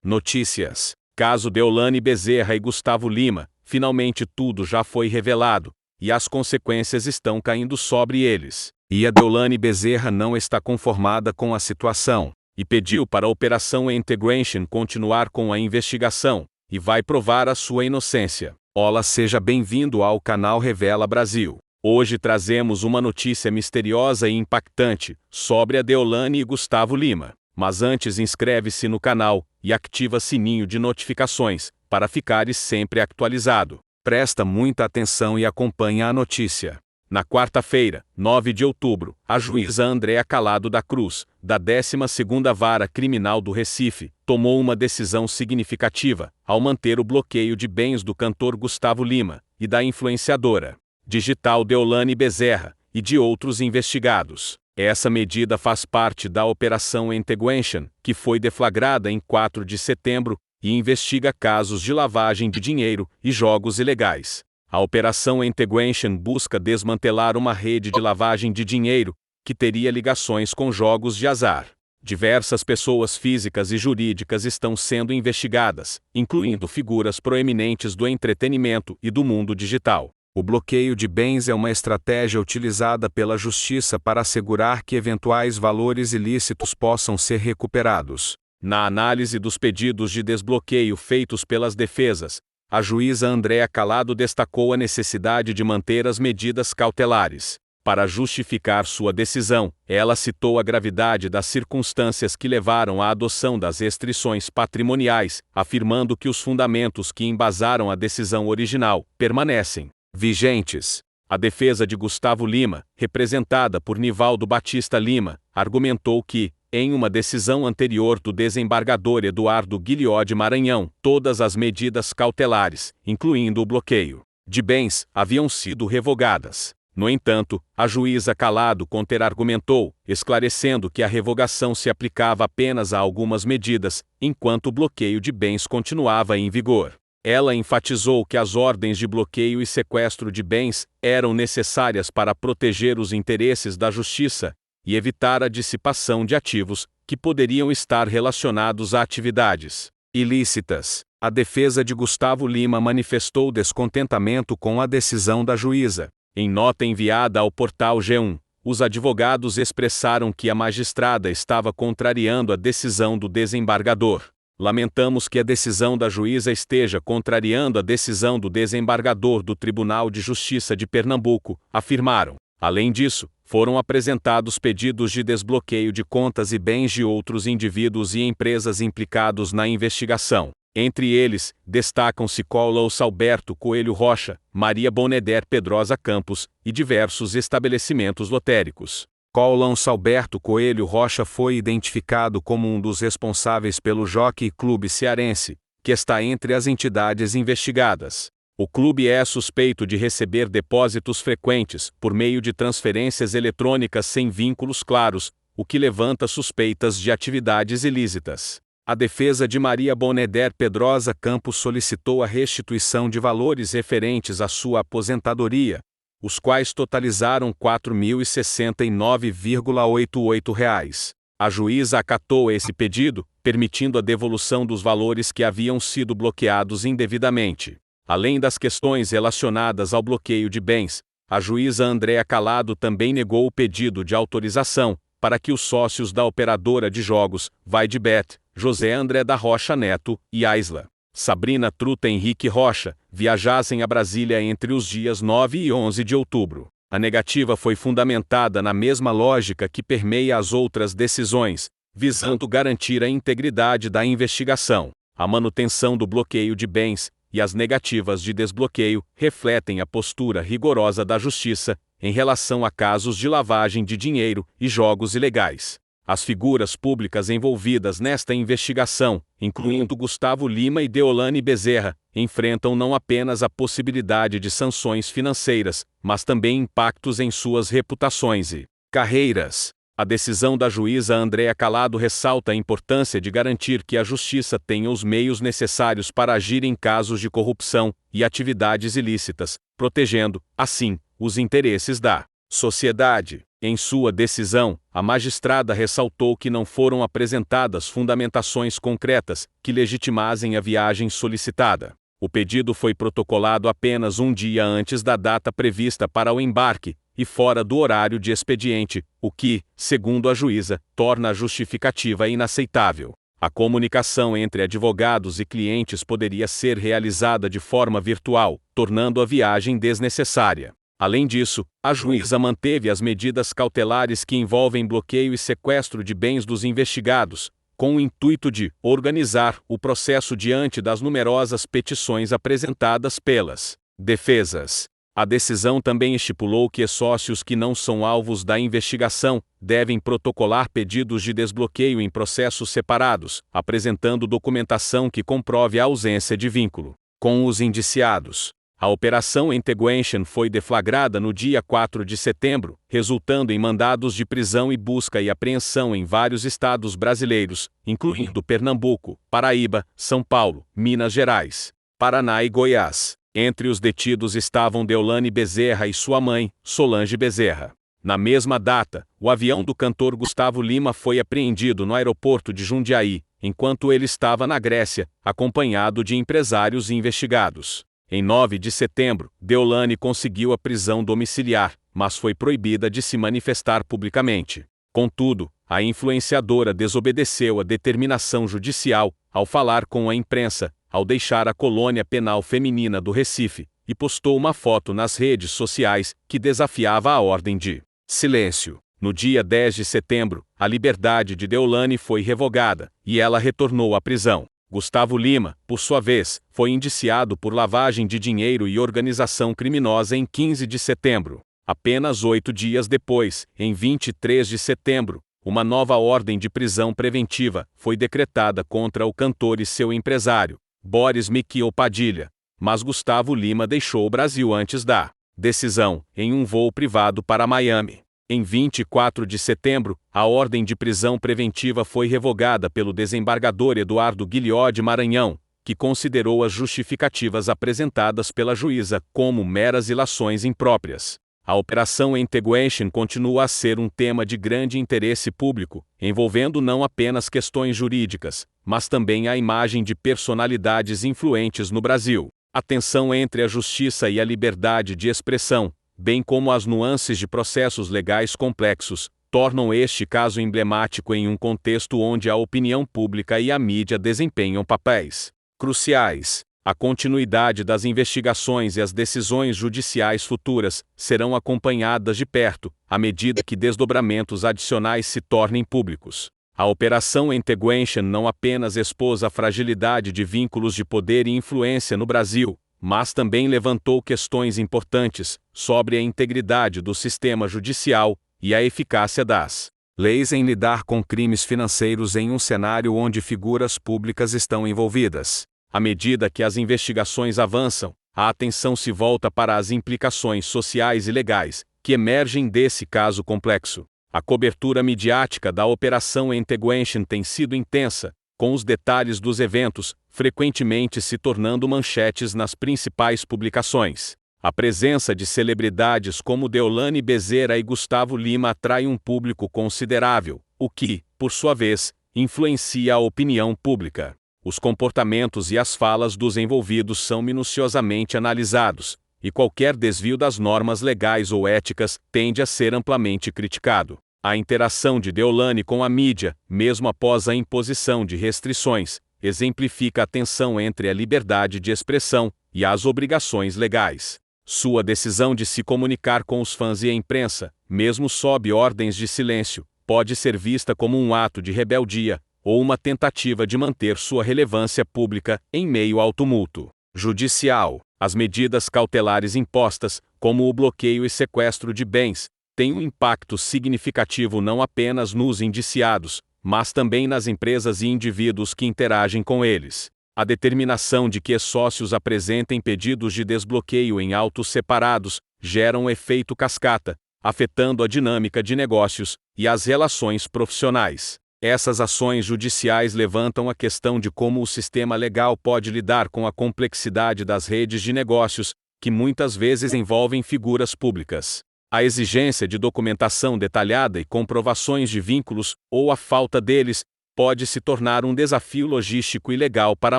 Notícias. Caso Deolane Bezerra e Gustavo Lima, finalmente tudo já foi revelado, e as consequências estão caindo sobre eles. E a Deolane Bezerra não está conformada com a situação, e pediu para a Operação Integration continuar com a investigação, e vai provar a sua inocência. Olá, seja bem-vindo ao canal Revela Brasil. Hoje trazemos uma notícia misteriosa e impactante sobre a Deolane e Gustavo Lima. Mas antes, inscreve-se no canal e ativa sininho de notificações para ficares sempre atualizado. Presta muita atenção e acompanha a notícia. Na quarta-feira, 9 de outubro, a juíza Andréa Calado da Cruz, da 12ª Vara Criminal do Recife, tomou uma decisão significativa ao manter o bloqueio de bens do cantor Gustavo Lima e da influenciadora digital Deolane Bezerra e de outros investigados. Essa medida faz parte da Operação Integration, que foi deflagrada em 4 de setembro e investiga casos de lavagem de dinheiro e jogos ilegais. A Operação Integration busca desmantelar uma rede de lavagem de dinheiro que teria ligações com jogos de azar. Diversas pessoas físicas e jurídicas estão sendo investigadas, incluindo figuras proeminentes do entretenimento e do mundo digital. O bloqueio de bens é uma estratégia utilizada pela Justiça para assegurar que eventuais valores ilícitos possam ser recuperados. Na análise dos pedidos de desbloqueio feitos pelas defesas, a juíza Andréa Calado destacou a necessidade de manter as medidas cautelares. Para justificar sua decisão, ela citou a gravidade das circunstâncias que levaram à adoção das restrições patrimoniais, afirmando que os fundamentos que embasaram a decisão original permanecem vigentes. A defesa de Gustavo Lima, representada por Nivaldo Batista Lima, argumentou que, em uma decisão anterior do desembargador Eduardo Guilhó de Maranhão, todas as medidas cautelares, incluindo o bloqueio de bens, haviam sido revogadas. No entanto, a juíza Calado contra-argumentou, esclarecendo que a revogação se aplicava apenas a algumas medidas, enquanto o bloqueio de bens continuava em vigor. Ela enfatizou que as ordens de bloqueio e sequestro de bens eram necessárias para proteger os interesses da justiça e evitar a dissipação de ativos que poderiam estar relacionados a atividades ilícitas. A defesa de Gustavo Lima manifestou descontentamento com a decisão da juíza. Em nota enviada ao portal G1, os advogados expressaram que a magistrada estava contrariando a decisão do desembargador. Lamentamos que a decisão da juíza esteja contrariando a decisão do desembargador do Tribunal de Justiça de Pernambuco, afirmaram. Além disso, foram apresentados pedidos de desbloqueio de contas e bens de outros indivíduos e empresas implicados na investigação. Entre eles, destacam-se Coulon Salberto Coelho Rocha, Maria Boneder Pedrosa Campos e diversos estabelecimentos lotéricos. Coulon Salberto Coelho Rocha foi identificado como um dos responsáveis pelo Jockey Clube Cearense, que está entre as entidades investigadas. O clube é suspeito de receber depósitos frequentes por meio de transferências eletrônicas sem vínculos claros, o que levanta suspeitas de atividades ilícitas. A defesa de Maria Boneder Pedrosa Campos solicitou a restituição de valores referentes à sua aposentadoria, os quais totalizaram R$ 4.069,88. A juíza acatou esse pedido, permitindo a devolução dos valores que haviam sido bloqueados indevidamente. Além das questões relacionadas ao bloqueio de bens, a juíza Andréa Calado também negou o pedido de autorização para que os sócios da operadora de jogos, VaideBet, José André da Rocha Neto e Aisla Sabrina Truta Henrique Rocha, viajassem a Brasília entre os dias 9 e 11 de outubro. A negativa foi fundamentada na mesma lógica que permeia as outras decisões, visando garantir a integridade da investigação. A manutenção do bloqueio de bens e as negativas de desbloqueio refletem a postura rigorosa da Justiça em relação a casos de lavagem de dinheiro e jogos ilegais. As figuras públicas envolvidas nesta investigação, incluindo Gustavo Lima e Deolane Bezerra, enfrentam não apenas a possibilidade de sanções financeiras, mas também impactos em suas reputações e carreiras. A decisão da juíza Andréa Calado ressalta a importância de garantir que a justiça tenha os meios necessários para agir em casos de corrupção e atividades ilícitas, protegendo, assim, os interesses da sociedade. Em sua decisão, a magistrada ressaltou que não foram apresentadas fundamentações concretas que legitimassem a viagem solicitada. O pedido foi protocolado apenas um dia antes da data prevista para o embarque e fora do horário de expediente, o que, segundo a juíza, torna a justificativa inaceitável. A comunicação entre advogados e clientes poderia ser realizada de forma virtual, tornando a viagem desnecessária. Além disso, a juíza manteve as medidas cautelares que envolvem bloqueio e sequestro de bens dos investigados, com o intuito de organizar o processo diante das numerosas petições apresentadas pelas defesas. A decisão também estipulou que sócios que não são alvos da investigação devem protocolar pedidos de desbloqueio em processos separados, apresentando documentação que comprove a ausência de vínculo com os indiciados. A Operação Integration foi deflagrada no dia 4 de setembro, resultando em mandados de prisão e busca e apreensão em vários estados brasileiros, incluindo Pernambuco, Paraíba, São Paulo, Minas Gerais, Paraná e Goiás. Entre os detidos estavam Deolane Bezerra e sua mãe, Solange Bezerra. Na mesma data, o avião do cantor Gustavo Lima foi apreendido no aeroporto de Jundiaí, enquanto ele estava na Grécia, acompanhado de empresários e investigados. Em 9 de setembro, Deolane conseguiu a prisão domiciliar, mas foi proibida de se manifestar publicamente. Contudo, a influenciadora desobedeceu a determinação judicial ao falar com a imprensa, ao deixar a colônia penal feminina do Recife, e postou uma foto nas redes sociais que desafiava a ordem de silêncio. No dia 10 de setembro, a liberdade de Deolane foi revogada, e ela retornou à prisão. Gustavo Lima, por sua vez, foi indiciado por lavagem de dinheiro e organização criminosa em 15 de setembro. Apenas 8 dias depois, em 23 de setembro, uma nova ordem de prisão preventiva foi decretada contra o cantor e seu empresário, Boris Miquel Padilha. Mas Gustavo Lima deixou o Brasil antes da decisão, em um voo privado para Miami. Em 24 de setembro, a ordem de prisão preventiva foi revogada pelo desembargador Eduardo Guilhó de Maranhão, que considerou as justificativas apresentadas pela juíza como meras ilações impróprias. A Operação Integration continua a ser um tema de grande interesse público, envolvendo não apenas questões jurídicas, mas também a imagem de personalidades influentes no Brasil. A tensão entre a justiça e a liberdade de expressão, bem como as nuances de processos legais complexos, tornam este caso emblemático em um contexto onde a opinião pública e a mídia desempenham papéis cruciais. A continuidade das investigações e as decisões judiciais futuras serão acompanhadas de perto, à medida que desdobramentos adicionais se tornem públicos. A Operação Integration não apenas expôs a fragilidade de vínculos de poder e influência no Brasil, mas também levantou questões importantes sobre a integridade do sistema judicial e a eficácia das leis em lidar com crimes financeiros em um cenário onde figuras públicas estão envolvidas. À medida que as investigações avançam, a atenção se volta para as implicações sociais e legais que emergem desse caso complexo. A cobertura midiática da Operação Integration tem sido intensa, com os detalhes dos eventos frequentemente se tornando manchetes nas principais publicações. A presença de celebridades como Deolane Bezerra e Gustavo Lima atrai um público considerável, o que, por sua vez, influencia a opinião pública. Os comportamentos e as falas dos envolvidos são minuciosamente analisados, e qualquer desvio das normas legais ou éticas tende a ser amplamente criticado. A interação de Deolane com a mídia, mesmo após a imposição de restrições, exemplifica a tensão entre a liberdade de expressão e as obrigações legais. Sua decisão de se comunicar com os fãs e a imprensa, mesmo sob ordens de silêncio, pode ser vista como um ato de rebeldia, ou uma tentativa de manter sua relevância pública em meio ao tumulto judicial. As medidas cautelares impostas, como o bloqueio e sequestro de bens, têm um impacto significativo não apenas nos indiciados, mas também nas empresas e indivíduos que interagem com eles. A determinação de que sócios apresentem pedidos de desbloqueio em autos separados gera um efeito cascata, afetando a dinâmica de negócios e as relações profissionais. Essas ações judiciais levantam a questão de como o sistema legal pode lidar com a complexidade das redes de negócios, que muitas vezes envolvem figuras públicas. A exigência de documentação detalhada e comprovações de vínculos, ou a falta deles, pode se tornar um desafio logístico e legal para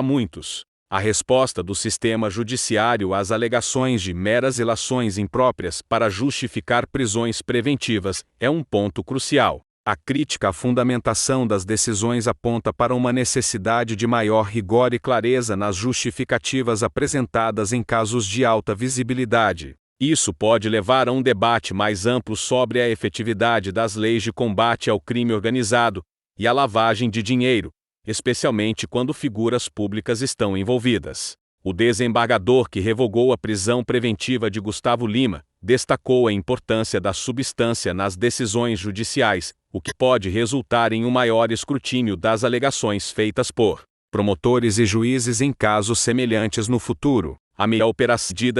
muitos. A resposta do sistema judiciário às alegações de meras ilações impróprias para justificar prisões preventivas é um ponto crucial. A crítica à fundamentação das decisões aponta para uma necessidade de maior rigor e clareza nas justificativas apresentadas em casos de alta visibilidade. Isso pode levar a um debate mais amplo sobre a efetividade das leis de combate ao crime organizado e à lavagem de dinheiro, especialmente quando figuras públicas estão envolvidas. O desembargador que revogou a prisão preventiva de Gustavo Lima destacou a importância da substância nas decisões judiciais, o que pode resultar em um maior escrutínio das alegações feitas por promotores e juízes em casos semelhantes no futuro. À medida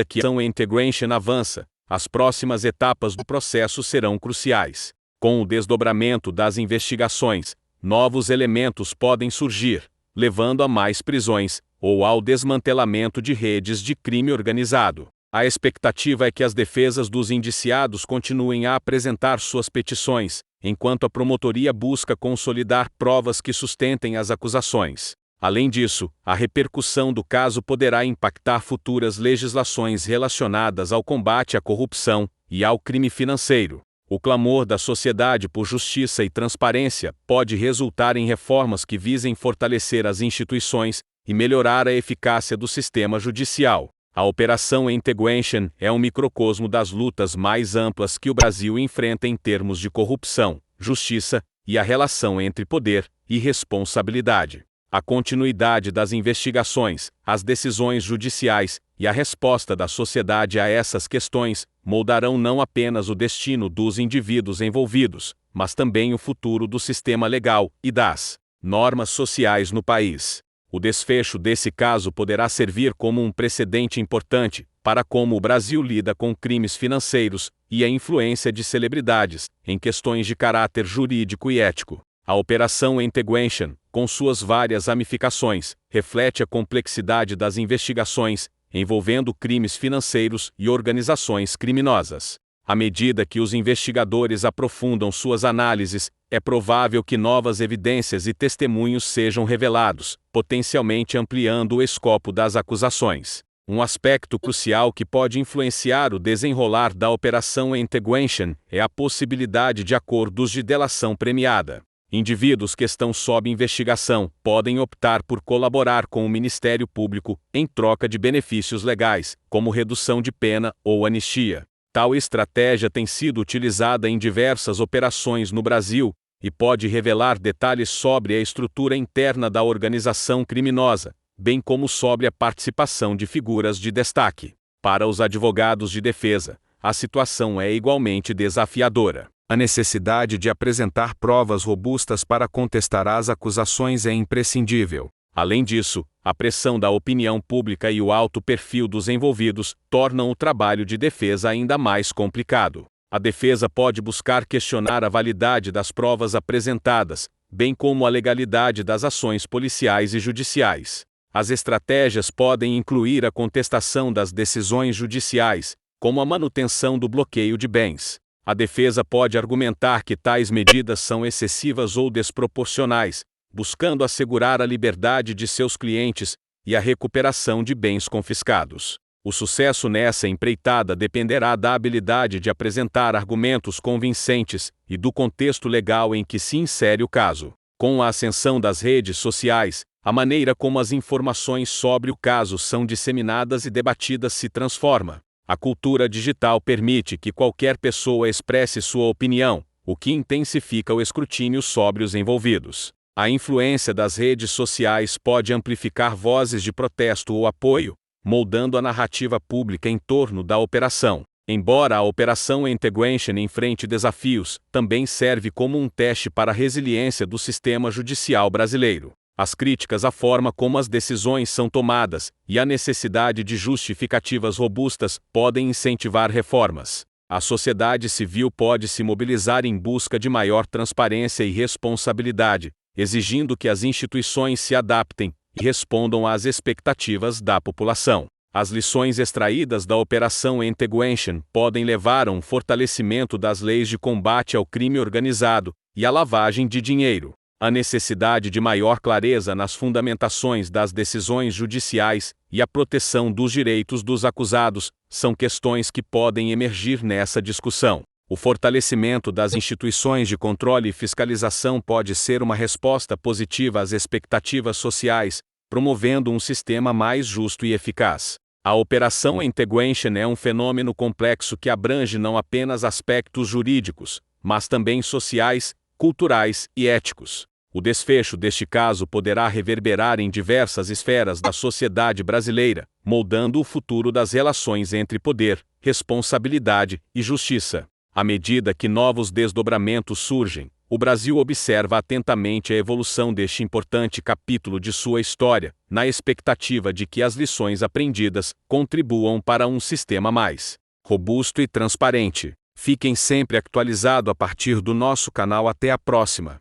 que a operação Integration avança, as próximas etapas do processo serão cruciais. Com o desdobramento das investigações, novos elementos podem surgir, levando a mais prisões, ou ao desmantelamento de redes de crime organizado. A expectativa é que as defesas dos indiciados continuem a apresentar suas petições, enquanto a promotoria busca consolidar provas que sustentem as acusações. Além disso, a repercussão do caso poderá impactar futuras legislações relacionadas ao combate à corrupção e ao crime financeiro. O clamor da sociedade por justiça e transparência pode resultar em reformas que visem fortalecer as instituições e melhorar a eficácia do sistema judicial. A Operação Integration é um microcosmo das lutas mais amplas que o Brasil enfrenta em termos de corrupção, justiça e a relação entre poder e responsabilidade. A continuidade das investigações, as decisões judiciais e a resposta da sociedade a essas questões moldarão não apenas o destino dos indivíduos envolvidos, mas também o futuro do sistema legal e das normas sociais no país. O desfecho desse caso poderá servir como um precedente importante para como o Brasil lida com crimes financeiros e a influência de celebridades em questões de caráter jurídico e ético. A Operação Integration, com suas várias ramificações, reflete a complexidade das investigações envolvendo crimes financeiros e organizações criminosas. À medida que os investigadores aprofundam suas análises, é provável que novas evidências e testemunhos sejam revelados, potencialmente ampliando o escopo das acusações. Um aspecto crucial que pode influenciar o desenrolar da Operação Integration é a possibilidade de acordos de delação premiada. Indivíduos que estão sob investigação podem optar por colaborar com o Ministério Público em troca de benefícios legais, como redução de pena ou anistia. Tal estratégia tem sido utilizada em diversas operações no Brasil e pode revelar detalhes sobre a estrutura interna da organização criminosa, bem como sobre a participação de figuras de destaque. Para os advogados de defesa, a situação é igualmente desafiadora. A necessidade de apresentar provas robustas para contestar as acusações é imprescindível. Além disso, a pressão da opinião pública e o alto perfil dos envolvidos tornam o trabalho de defesa ainda mais complicado. A defesa pode buscar questionar a validade das provas apresentadas, bem como a legalidade das ações policiais e judiciais. As estratégias podem incluir a contestação das decisões judiciais, como a manutenção do bloqueio de bens. A defesa pode argumentar que tais medidas são excessivas ou desproporcionais, buscando assegurar a liberdade de seus clientes e a recuperação de bens confiscados. O sucesso nessa empreitada dependerá da habilidade de apresentar argumentos convincentes e do contexto legal em que se insere o caso. Com a ascensão das redes sociais, a maneira como as informações sobre o caso são disseminadas e debatidas se transforma. A cultura digital permite que qualquer pessoa expresse sua opinião, o que intensifica o escrutínio sobre os envolvidos. A influência das redes sociais pode amplificar vozes de protesto ou apoio, moldando a narrativa pública em torno da operação. Embora a Operação Integration enfrente desafios, também serve como um teste para a resiliência do sistema judicial brasileiro. As críticas à forma como as decisões são tomadas e a necessidade de justificativas robustas podem incentivar reformas. A sociedade civil pode se mobilizar em busca de maior transparência e responsabilidade, exigindo que as instituições se adaptem e respondam às expectativas da população. As lições extraídas da Operação Integration podem levar a um fortalecimento das leis de combate ao crime organizado e à lavagem de dinheiro. A necessidade de maior clareza nas fundamentações das decisões judiciais e a proteção dos direitos dos acusados são questões que podem emergir nessa discussão. O fortalecimento das instituições de controle e fiscalização pode ser uma resposta positiva às expectativas sociais, promovendo um sistema mais justo e eficaz. A Operação Integration é um fenômeno complexo que abrange não apenas aspectos jurídicos, mas também sociais, culturais e éticos. O desfecho deste caso poderá reverberar em diversas esferas da sociedade brasileira, moldando o futuro das relações entre poder, responsabilidade e justiça. À medida que novos desdobramentos surgem, o Brasil observa atentamente a evolução deste importante capítulo de sua história, na expectativa de que as lições aprendidas contribuam para um sistema mais robusto e transparente. Fiquem sempre atualizados a partir do nosso canal. Até a próxima!